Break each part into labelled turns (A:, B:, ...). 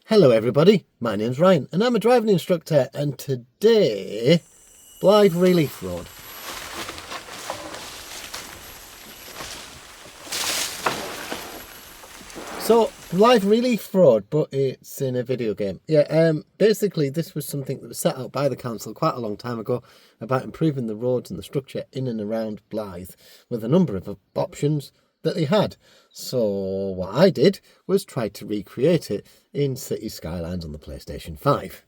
A: Hello everybody, my name's Ryan and I'm a driving instructor, and today, Blyth Relief Road. So, Blyth Relief Road, but it's in a video game. Basically this was something that was set out by the council quite a long time ago about improving the roads and the structure in and around Blyth with a number of options that they had. So what I did was try to recreate it in City Skylines on the PlayStation 5.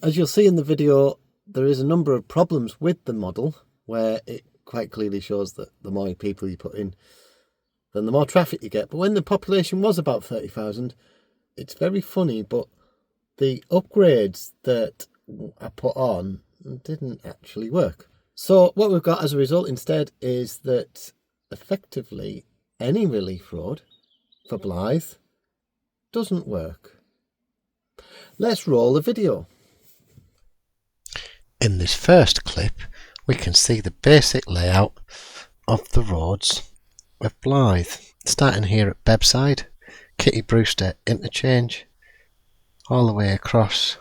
A: As you'll see in the video, there is a number of problems with the model where it quite clearly shows that the more people you put in, then the more traffic you get. But when the population was about 30,000, it's very funny, but the upgrades that I put on didn't actually work. So what we've got as a result instead is that effectively any relief road for Blyth doesn't work. Let's roll the video.
B: In this first clip, we can see the basic layout of the roads of Blyth. Starting here at Bebside, Kitty Brewster interchange, all the way across,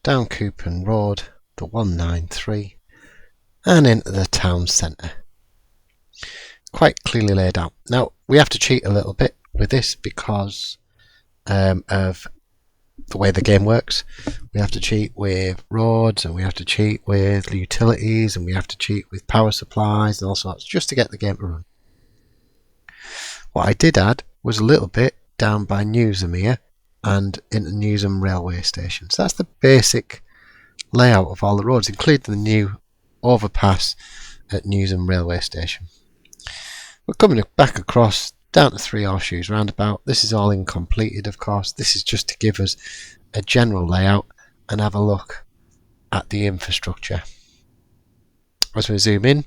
B: down Coupon Road, the 193, and into the town centre. Quite clearly laid out. Now, we have to cheat a little bit with this because of the way the game works. We have to cheat with roads, and we have to cheat with utilities, and we have to cheat with power supplies and all sorts, just to get the game to run. What I did add was a little bit down by Newsham here and into Newsham railway station. So that's the basic layout of all the roads, including the new overpass at Newsham railway station. We're coming back across down to Three Horseshoes roundabout. This is all incompleted, of course. This is just to give us a general layout and have a look at the infrastructure. As we zoom in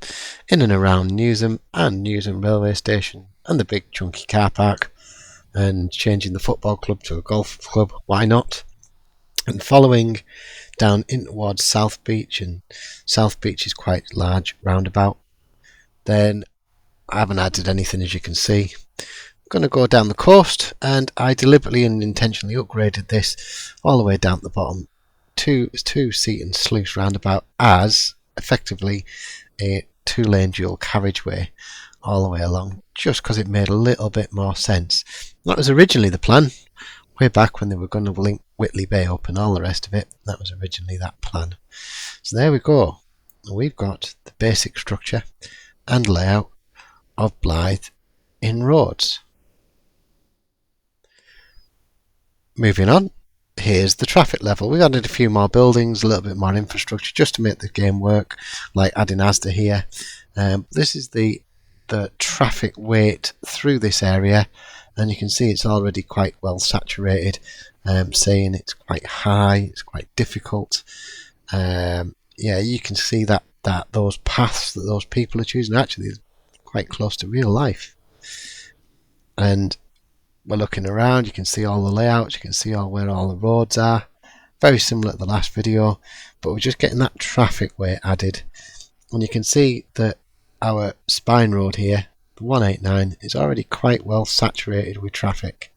B: and around Newsham and Newsham railway station and the big chunky car park, and changing the football club to a golf club, why not? And following down in towards South Beach, and South Beach is quite large roundabout. Then I haven't added anything, as you can see. I'm going to go down the coast, and I deliberately and intentionally upgraded this all the way down the bottom to Seaton Sluice roundabout as effectively a two-lane dual carriageway all the way along, just because it made a little bit more sense. That was originally the plan way back when they were going to link Whitley Bay up and all the rest of it. That was originally that plan. So there we go. We've got the basic structure and layout of Blyth in roads. Moving on, here's the traffic level. We've added a few more buildings, a little bit more infrastructure just to make the game work, like adding Asda here. This is the traffic weight through this area, and you can see it's already quite well saturated, saying it's quite high, it's quite difficult. Yeah, you can see that those paths that those people are choosing actually is quite close to real life. And we're looking around, you can see all the layouts, you can see where all the roads are. Very similar to the last video, but we're just getting that traffic weight added. And you can see that our spine road here, the 189, is already quite well saturated with traffic.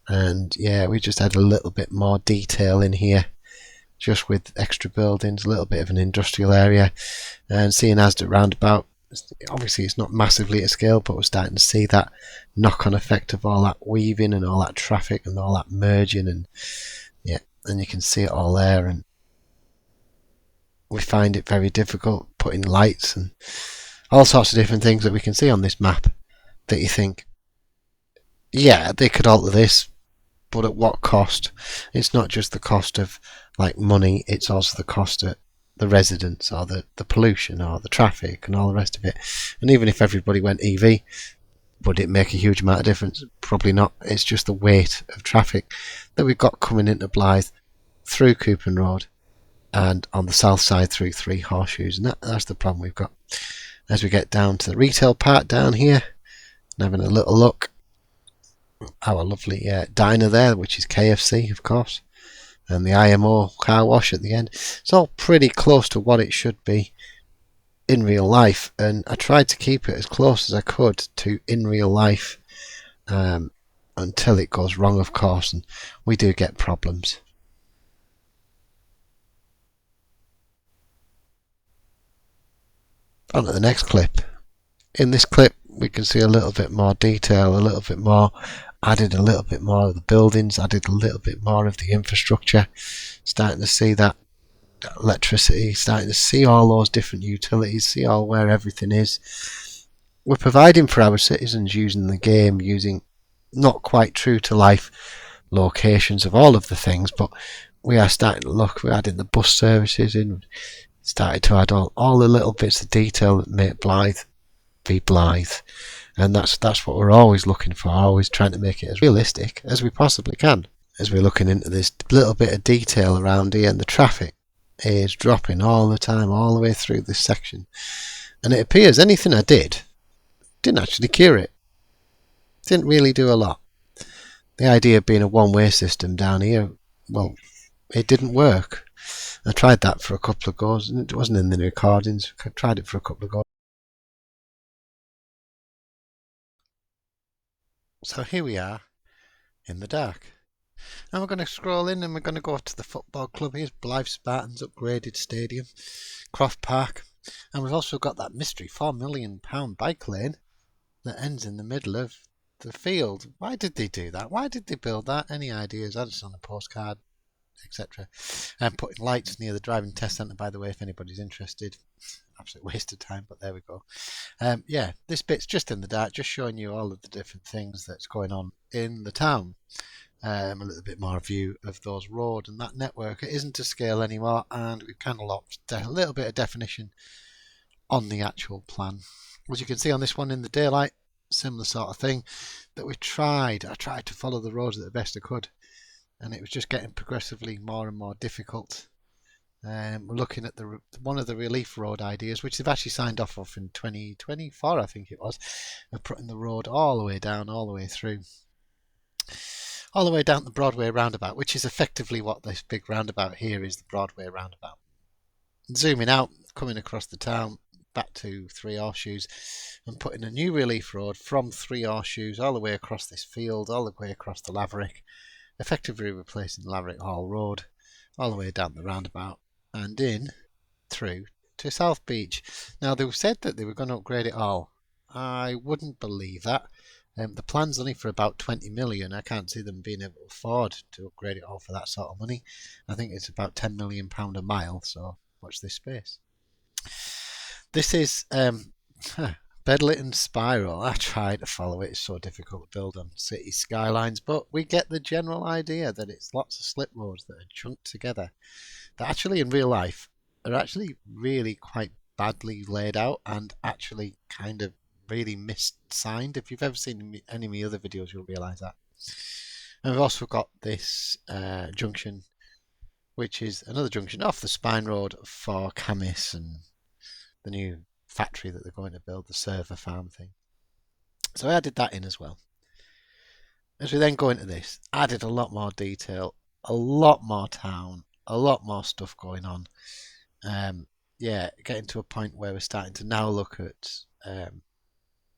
B: And yeah, we just add a little bit more detail in here, just with extra buildings, a little bit of an industrial area, and seeing Asda roundabout. Obviously it's not massively at scale, but we're starting to see that knock-on effect of all that weaving and all that traffic and all that merging, and yeah, and you can see it all there. And we find it very difficult putting lights and all sorts of different things that we can see on this map that you think, yeah, they could alter this, but at what cost? It's not just the cost of like money, it's also the cost of the residents, or the pollution, or the traffic and all the rest of it. And even if everybody went EV, would it make a huge amount of difference? Probably not. It's just the weight of traffic that we've got coming into Blyth through Coupon Road and on the south side through Three Horseshoes, and that's the problem we've got. As we get down to the retail part down here and having a little look, our lovely diner there, which is KFC of course, and the IMO car wash at the end. It's all pretty close to what it should be in real life, and I tried to keep it as close as I could to in real life until it goes wrong, of course, and we do get problems. On to the next clip. In this clip we can see a little bit more detail, a little bit more, added a little bit more of the buildings, added a little bit more of the infrastructure, starting to see that electricity, starting to see all those different utilities, see all where everything is. We're providing for our citizens using the game, using not quite true to life locations of all of the things, but we are starting to look, we're adding the bus services in, started to add all the little bits of detail that make Blyth be Blyth, and that's what we're always looking for, always trying to make it as realistic as we possibly can. As we're looking into this little bit of detail around here, and the traffic is dropping all the time, all the way through this section, and it appears anything I didn't actually cure it. Didn't really do a lot. The idea of being a one-way system down here, well, it didn't work. I tried that for a couple of goes, and it wasn't in the recordings. I tried it for a couple of goes. So here we are in the dark. And we're going to scroll in and we're going to go to the football club. Here's Blyth Spartans upgraded stadium, Croft Park. And we've also got that mystery £4 million bike lane that ends in the middle of the field. Why did they do that? Why did they build that? Any ideas? Add us on a postcard, etc. And putting lights near the driving test centre, by the way, if anybody's interested. Absolute waste of time, but there we go. Yeah, this bit's just in the dark, just showing you all of the different things that's going on in the town. A little bit more view of those roads and that network. It isn't to scale anymore, and we've kind of lost a little bit of definition on the actual plan. As you can see on this one in the daylight, similar sort of thing that I tried to follow the roads the best I could, and it was just getting progressively more and more difficult. We're looking at one of the relief road ideas, which they've actually signed off of in 2024, I think it was, of putting the road all the way down, all the way through, all the way down the Broadway roundabout, which is effectively what this big roundabout here is, the Broadway roundabout. Zooming out, coming across the town, back to Three Horseshoes, and putting a new relief road from Three Horseshoes all the way across this field, all the way across the Laverick, effectively replacing Laverick Hall Road, all the way down the roundabout, and in through to South Beach. Now, they've said that they were going to upgrade it all. I wouldn't believe that. The plan's only for about 20 million. I can't see them being able to afford to upgrade it all for that sort of money. I think it's about £10 million a mile, so watch this space. This is Bedlington Spiral. I tried to follow it. It's so difficult to build on city skylines, but we get the general idea that it's lots of slip roads that are chunked together that actually in real life are actually really quite badly laid out and actually kind of really missigned. If you've ever seen any of my other videos, you'll realise that. And we've also got this junction, which is another junction off the Spine Road for Camis and the new factory that they're going to build, the server farm thing. So I added that in as well. As we then go into this, added a lot more detail, a lot more town, a lot more stuff going on. Yeah, getting to a point where we're starting to now look at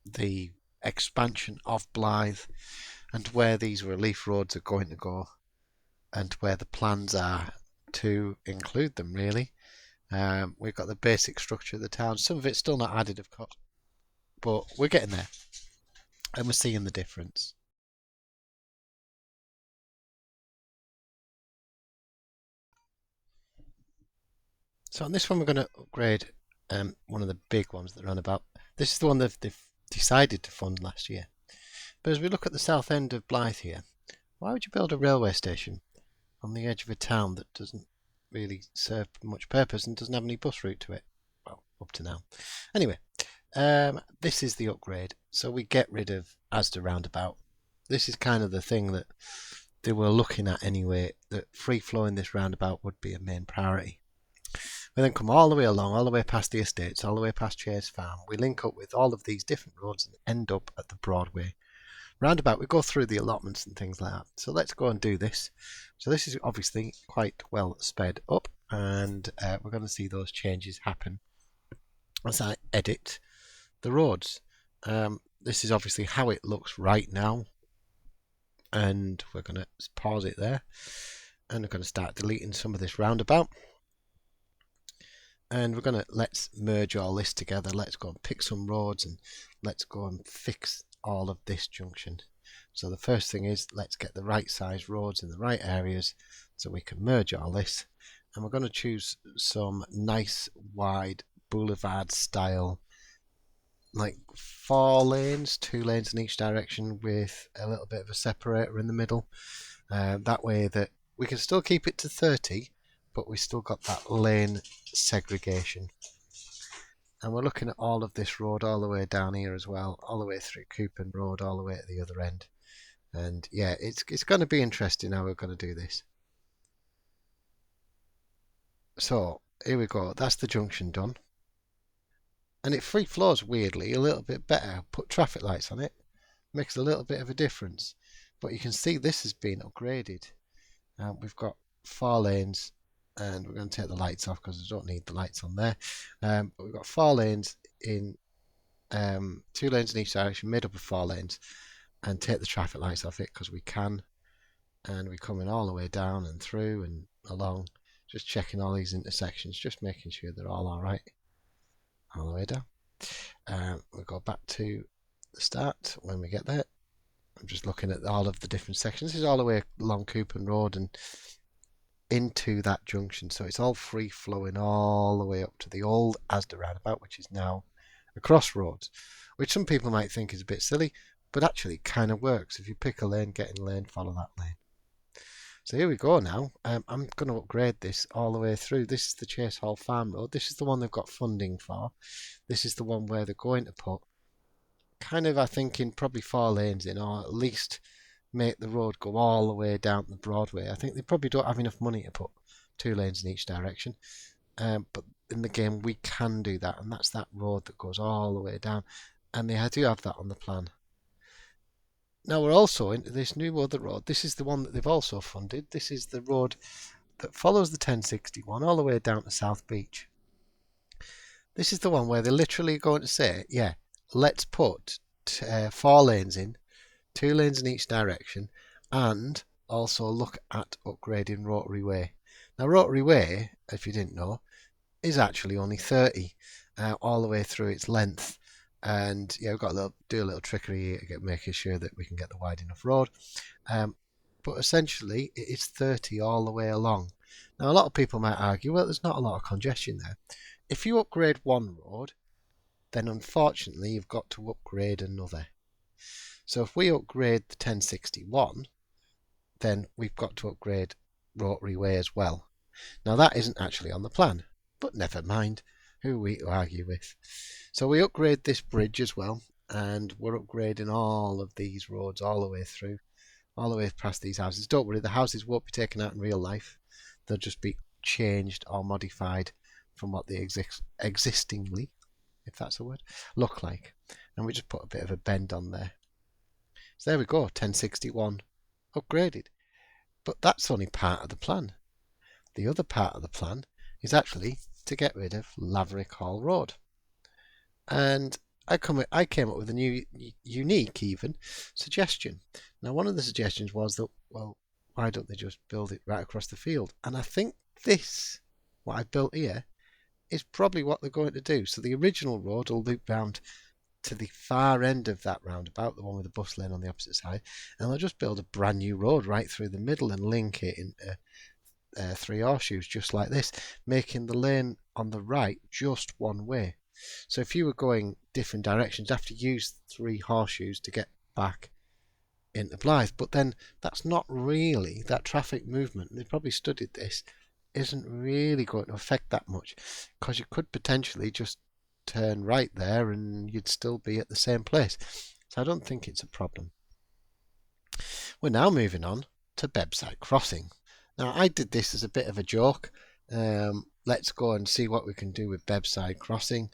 B: the expansion of Blyth and where these relief roads are going to go and where the plans are to include them, really. We've got the basic structure of the town. Some of it's still not added, of course, but we're getting there and we're seeing the difference. So on this one, we're going to upgrade one of the big ones that are on about. This is the one that they've decided to fund last year. But as we look at the south end of Blyth here, why would you build a railway station on the edge of a town that doesn't really serve much purpose and doesn't have any bus route to it? Well, up to now. Anyway, this is the upgrade. So we get rid of Asda roundabout. This is kind of the thing that they were looking at anyway, that free flowing this roundabout would be a main priority. We then come all the way along, all the way past the estates, all the way past Chase Farm. We link up with all of these different roads and end up at the Broadway roundabout. We go through the allotments and things like that. So let's go and do this. So this is obviously quite well sped up, and we're going to see those changes happen as I edit the roads. This is obviously how it looks right now. and we're going to pause it there, and we're going to start deleting some of this roundabout, and we're going to let's merge all this together. Let's go and pick some roads, and let's go and fix all of this junction. So the first thing is, let's get the right size roads in the right areas so we can merge all this, and we're going to choose some nice wide boulevard style, like 4 lanes, 2 lanes in each direction with a little bit of a separator in the middle. That way that we can still keep it to 30, but we still got that lane segregation. And we're looking at all of this road all the way down here as well, all the way through Coupon Road, all the way at the other end. And yeah, it's going to be interesting how we're going to do this. So here we go, that's the junction done. And it free flows weirdly a little bit better. Put traffic lights on it, makes a little bit of a difference. But you can see this has been upgraded. We've got 4 lanes, and we're going to take the lights off because I don't need the lights on there. But we've got 4 lanes in 2 lanes in each direction, made up of 4 lanes, and take the traffic lights off it because we can. And we're coming all the way down and through and along, just checking all these intersections, just making sure they're all right. All the way down. We'll go back to the start when we get there. I'm just looking at all of the different sections. This is all the way along Coupon Road and into that junction, so it's all free flowing all the way up to the old Asda roundabout, which is now a crossroads, which some people might think is a bit silly, but actually kind of works. If you pick a lane, get in lane, follow that lane. So here we go now. I'm going to upgrade this all the way through. This is the Chase Hall Farm Road. This is the one they've got funding for. This is the one where they're going to put kind of, I think, in probably 4 lanes in, or at least make the road go all the way down the Broadway. I think they probably don't have enough money to put 2 lanes in each direction. But in the game we can do that, and that's that road that goes all the way down. And they do have that on the plan. Now we're also into this new other road. This is the one that they've also funded. This is the road that follows the 1061 all the way down to South Beach. This is the one where they're literally going to say, yeah, let's put 4 lanes in, 2 lanes in each direction, and also look at upgrading Rotary Way. Now Rotary Way, if you didn't know, is actually only 30 all the way through its length. And yeah, we've got to do a little trickery here to making sure that we can get the wide enough road. But essentially, it is 30 all the way along. Now, a lot of people might argue, well, there's not a lot of congestion there. If you upgrade one road, then unfortunately, you've got to upgrade another. So if we upgrade the 1061, then we've got to upgrade Rotary Way as well. Now, that isn't actually on the plan, but never mind. Who are we to argue with? So we upgrade this bridge as well, and we're upgrading all of these roads all the way through, all the way past these houses. Don't worry, the houses won't be taken out in real life. They'll just be changed or modified from what they existingly, if that's a word, look like. And we just put a bit of a bend on there. So there we go, 1061 upgraded. But that's only part of the plan. The other part of the plan is actually to get rid of Laverick Hall Road. And I came up with a new, unique even, suggestion. Now, one of the suggestions was that, well, why don't they just build it right across the field? And I think this, what I've built here, is probably what they're going to do. So the original road will loop round to the far end of that roundabout, the one with the bus lane on the opposite side, and they'll just build a brand new road right through the middle and link it into 3 horseshoes just like this, making the lane on the right just one way. So if you were going different directions, you have to use 3 horseshoes to get back into Blyth. But then that's not really, that traffic movement, they probably studied this, isn't really going to affect that much, because you could potentially just turn right there and you'd still be at the same place. So I don't think it's a problem. We're now moving on to Bebside Crossing. Now, I did this as a bit of a joke. Let's go and see what we can do with Bebside Crossing.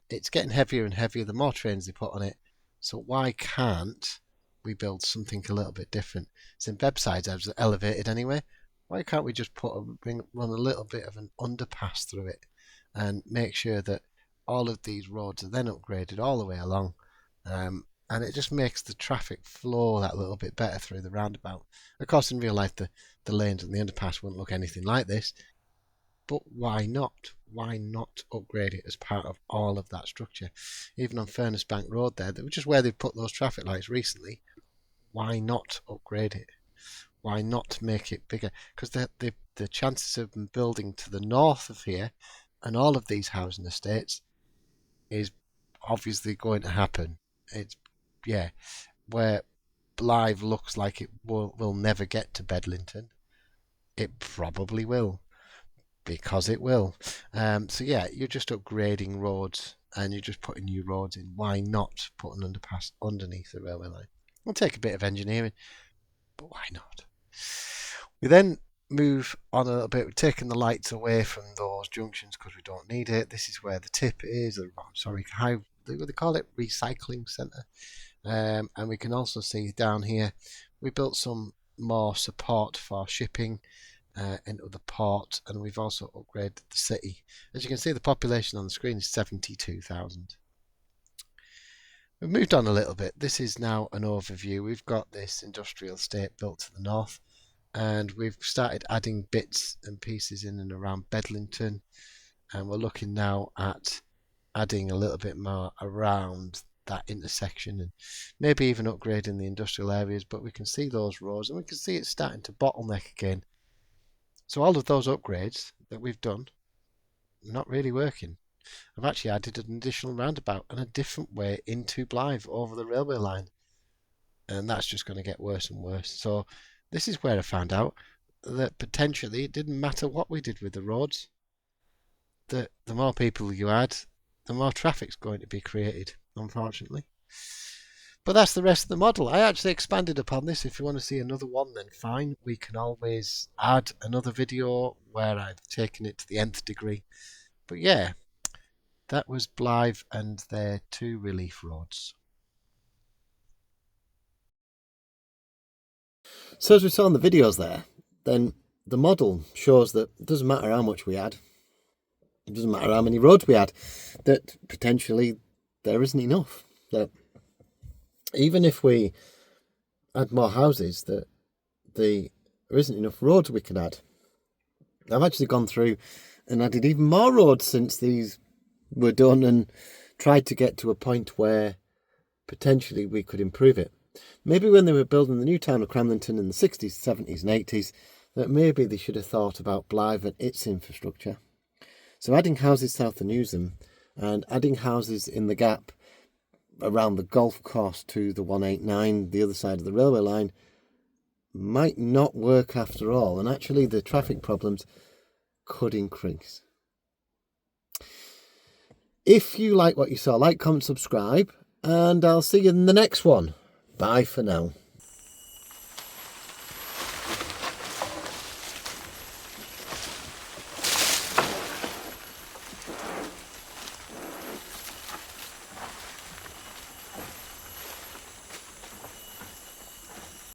B: It's getting heavier and heavier the more trains they put on it. So why can't we build something a little bit different? Since Bebside's elevated anyway, why can't we just run a little bit of an underpass through it and make sure that all of these roads are then upgraded all the way along, and and it just makes the traffic flow that little bit better through the roundabout. Of course, in real life, the lanes and the underpass wouldn't look anything like this, but why not? Why not upgrade it as part of all of that structure? Even on Furnace Bank Road there, which is where they've put those traffic lights recently, why not upgrade it? Why not make it bigger? Because the chances of them building to the north of here and all of these housing estates is obviously going to happen. It's, yeah, where Blyth looks like it will never get to Bedlington, it probably will, because it will. So yeah, you're just upgrading roads and you're just putting new roads in. Why not put an underpass underneath the railway line? It'll take a bit of engineering, but why not? We then move on a little bit, taking the lights away from those junctions because we don't need it. This is where the tip is, or sorry, how they call it, recycling centre. And we can also see down here we built some more support for shipping into the port, and we've also upgraded the city. As you can see, the population on the screen is 72,000. We've moved on a little bit. This is now an overview. We've got this industrial estate built to the north, and we've started adding bits and pieces in and around Bedlington, and we're looking now at adding a little bit more around that intersection and maybe even upgrading the industrial areas. But we can see those roads, and we can see it's starting to bottleneck again. So all of those upgrades that we've done are not really working. I've actually added an additional roundabout and a different way into Blyth over the railway line, and that's just going to get worse and worse. So this is where I found out that potentially it didn't matter what we did with the roads, that the more people you add, the more traffic's going to be created, unfortunately. But that's the rest of the model. I actually expanded upon this. If you want to see another one, then fine. We can always add another video where I've taken it to the nth degree. But yeah, that was Blyth and their 2 relief roads.
A: So as we saw in the videos there, then the model shows that it doesn't matter how much we add, it doesn't matter how many roads we add, that potentially there isn't enough. That even if we add more houses, that there isn't enough roads we can add. I've actually gone through and added even more roads since these were done and tried to get to a point where potentially we could improve it. Maybe when they were building the new town of Cramlington in the 60s, 70s and 80s, that maybe they should have thought about Blyth and its infrastructure. So adding houses south of Newsham and adding houses in the gap around the golf course to the 189, the other side of the railway line, might not work after all, and actually the traffic problems could increase. If you like what you saw, like, comment, subscribe, and I'll see you in the next one. Bye for now.